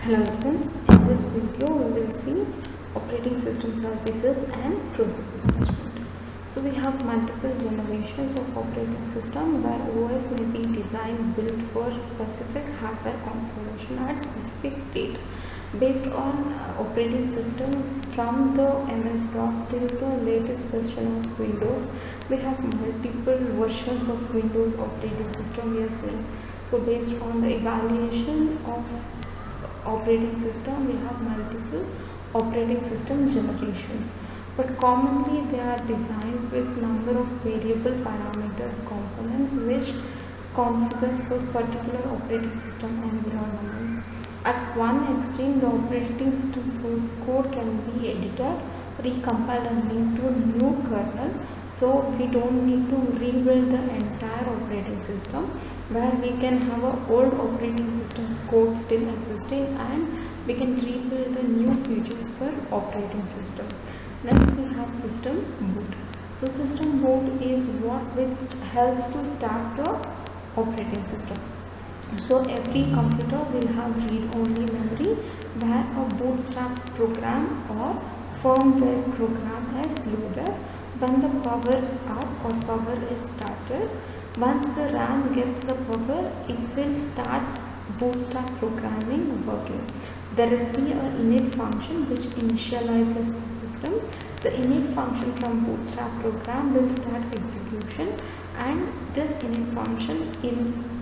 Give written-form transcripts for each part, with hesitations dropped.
Hello everyone, in this video we will see operating system services and process management. So we have multiple generations of operating system where OS may be designed built for specific hardware configuration at specific state. Based on operating system from the MS-DOS till the latest version of Windows, we have multiple versions of Windows operating system we are seeing. So based on the evaluation of operating system, we have multiple operating system generations, but commonly they are designed with number of variable parameters components which configures for particular operating system environments. At one extreme, the operating system source code can be edited, recompiled and linked to a new kernel, so we don't need to rebuild the entire operating system, where we can have a old operating system's code still existing and we can rebuild the new features for operating system. Next we have system boot. So system boot is which helps to start the operating system. So every computer will have read-only memory where a bootstrap program or firmware program is loaded. When the power up or power is started, once the RAM gets the power, it will start bootstrap programming working. There will be an init function which initializes the system. The init function from bootstrap program will start execution, and this init function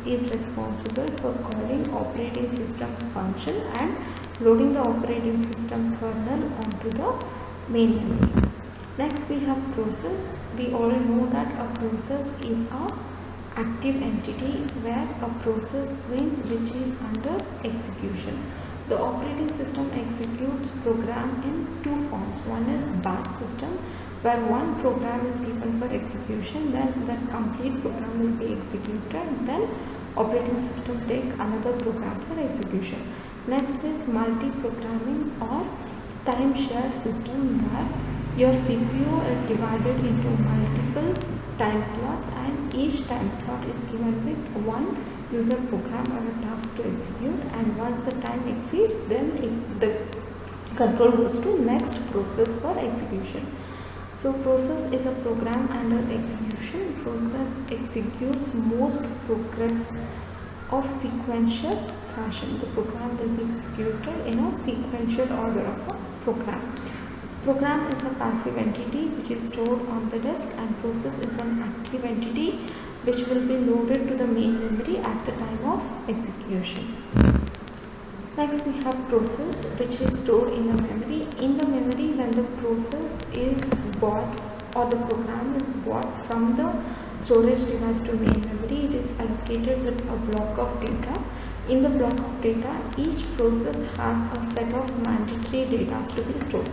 is responsible for calling operating system's function and loading the operating system kernel onto the main memory. Next we have process. We all know that a process is a active entity where a process means which is under execution. The operating system executes program in two forms. One is batch system, where one program is given for execution, then that complete program will be executed, then operating system take another program for execution. Next is multi-programming or time shared system, where your CPU is divided into multiple time slots and each time slot is given with one user program or a task to execute, and once the time exceeds, then the control goes to next process for execution. So process is a program under execution. Process executes most progress of sequential fashion. The program will be executed in a sequential order of a program. Program is a passive entity which is stored on the disk, and process is an active entity which will be loaded to the main memory at the time of execution. Next we have process, which is stored in the memory. In the memory, when the process is bought or the program is bought from the storage device to main memory, it is allocated with a block of data. In the block of data, each process has a set of mandatory data to be stored.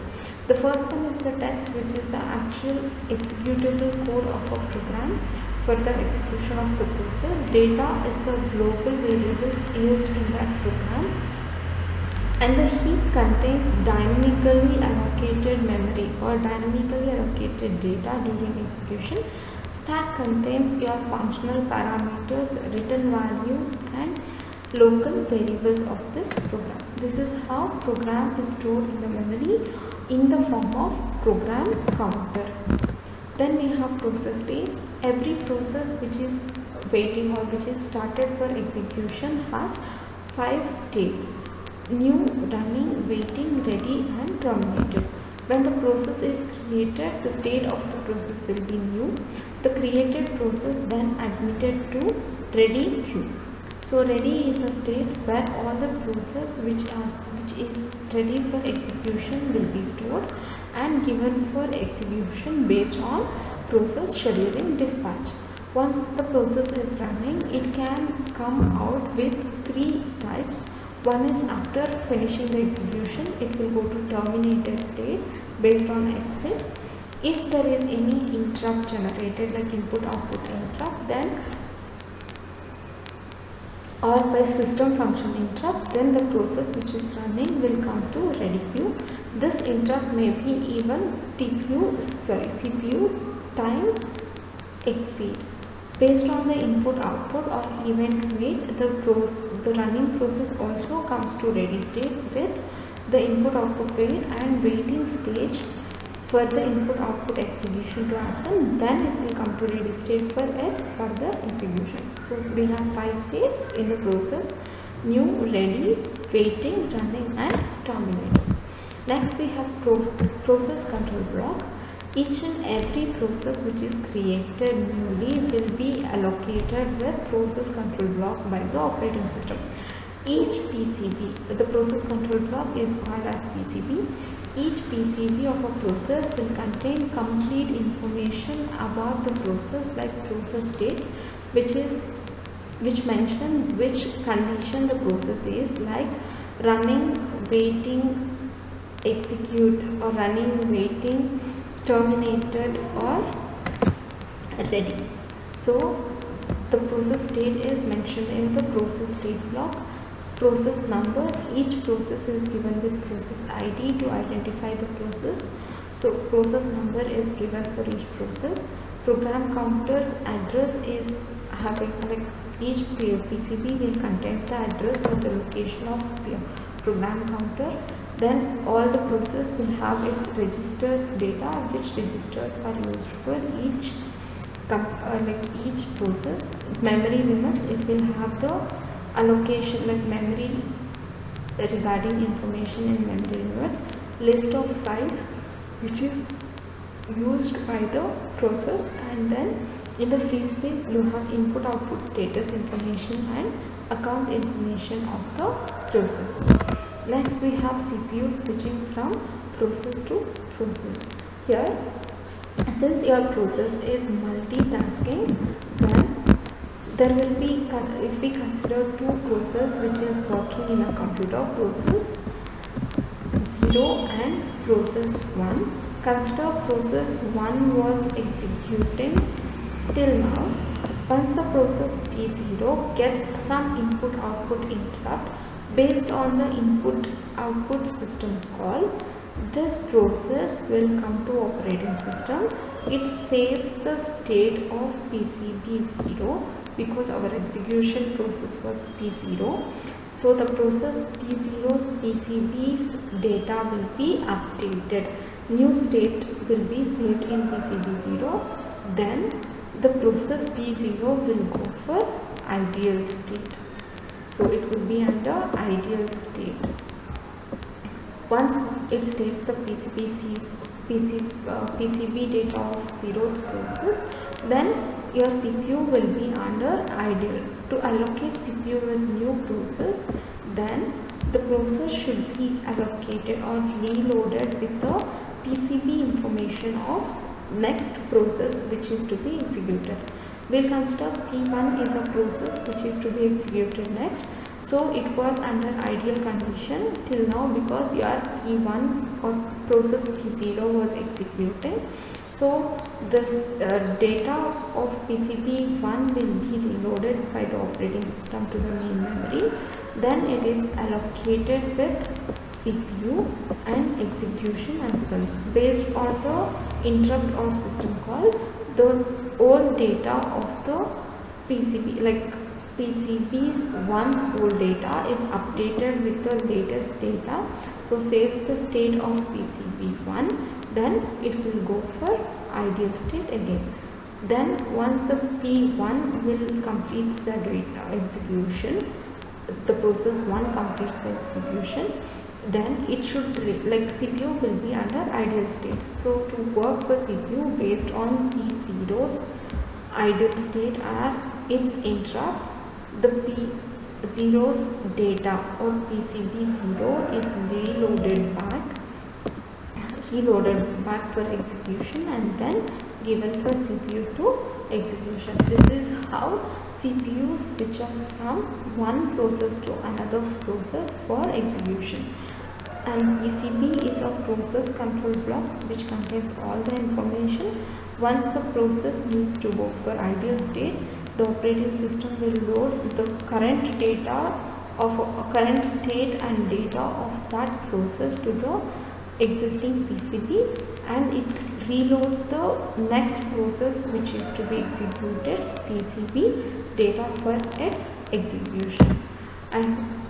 The first one is the text, which is the actual executable code of a program for the execution of the process. Data is the global variables used in that program, and the heap contains dynamically allocated memory or dynamically allocated data during execution. Stack contains your functional parameters, written values and local variables of this program. This is how program is stored in the memory in the form of program counter. Then we have process states. Every process which is waiting or which is started for execution has 5 states: new, running, waiting, ready and terminated. When the process is created, the state of the process will be new. The created process then admitted to ready queue. So ready is a state where all the process which is ready for execution will be stored and given for execution based on process scheduling dispatch. Once the process is running, it can come out with 3 types. One is after finishing the execution, it will go to terminated state based on exit. If there is any interrupt generated, like input output interrupt, then or by system function interrupt, then the process which is running will come to ready queue. This interrupt may be even CPU time exceed. Based on the input output or event wait, the running process also comes to ready state with the input output wait and waiting stage for the input output execution to happen. Then it will come to ready state for its further execution. So we have 5 states in the process: new, ready, waiting, running and terminating. Next we have process control block. Each and every process which is created newly will be allocated with process control block by the operating system. Each PCB, the process control block is called as PCB. Each PCB of a process will contain complete information about the process, like process state, which mention which condition the process is, like running, waiting, execute, or running, waiting, terminated or ready. So the process state is mentioned in the process state block. Process number, each process is given with process ID to identify the process. So process number is given for each process. Program counter's address is having, like, each PCB will contain the address or the location of the program counter. Then all the process will have its registers data, which registers are used for each each process. Memory limits, it will have the allocation, like memory regarding information in memory limits. List of files which is used by the process, and then in the free space you have input output status information and account information of the process. Next we have CPU switching from process to process. Here, since your process is multitasking, then there will be, if we consider 2 processes which is working in a computer, process 0 and process 1. Consider process 1 was executing till now. Once the process P0 gets some input output interrupt based on the input output system call, this process will come to operating system. It saves the state of PCB0 because our execution process was P0. So the process P0's PCB's data will be updated. New state will be saved in PCB0. Then the process P0 will go for ideal state. So it will be under ideal state. Once it states the PCB data of 0th process, then your CPU will be under ideal. To allocate CPU with new process, then the process should be allocated or reloaded with the PCB information of next process which is to be executed. We'll consider P1 is a process which is to be executed next. So it was under ideal condition till now because your P1 or process P0 was executing. So this data of PCB1 will be reloaded by the operating system to the main memory. Then it is allocated with CPU and execution happens. Based on the interrupt or system call, the old data of the PCB, like PCB1's old data is updated with the latest data. So saves the state of PCB1, then it will go for ideal state again. Then once the P1 will complete the data execution, the process 1 completes the execution, then it should, like CPU will be under ideal state. So to work for CPU based on P0's ideal state are its interrupt, the P0's data or PCB0 is reloaded back for execution and then given for CPU to execution. This is how CPU switches from one process to another process for execution. And PCB is a process control block which contains all the information. Once the process needs to go for ideal state, the operating system will load the current data of current state and data of that process to the existing PCB, and it reloads the next process which is to be executed PCB data for its execution. and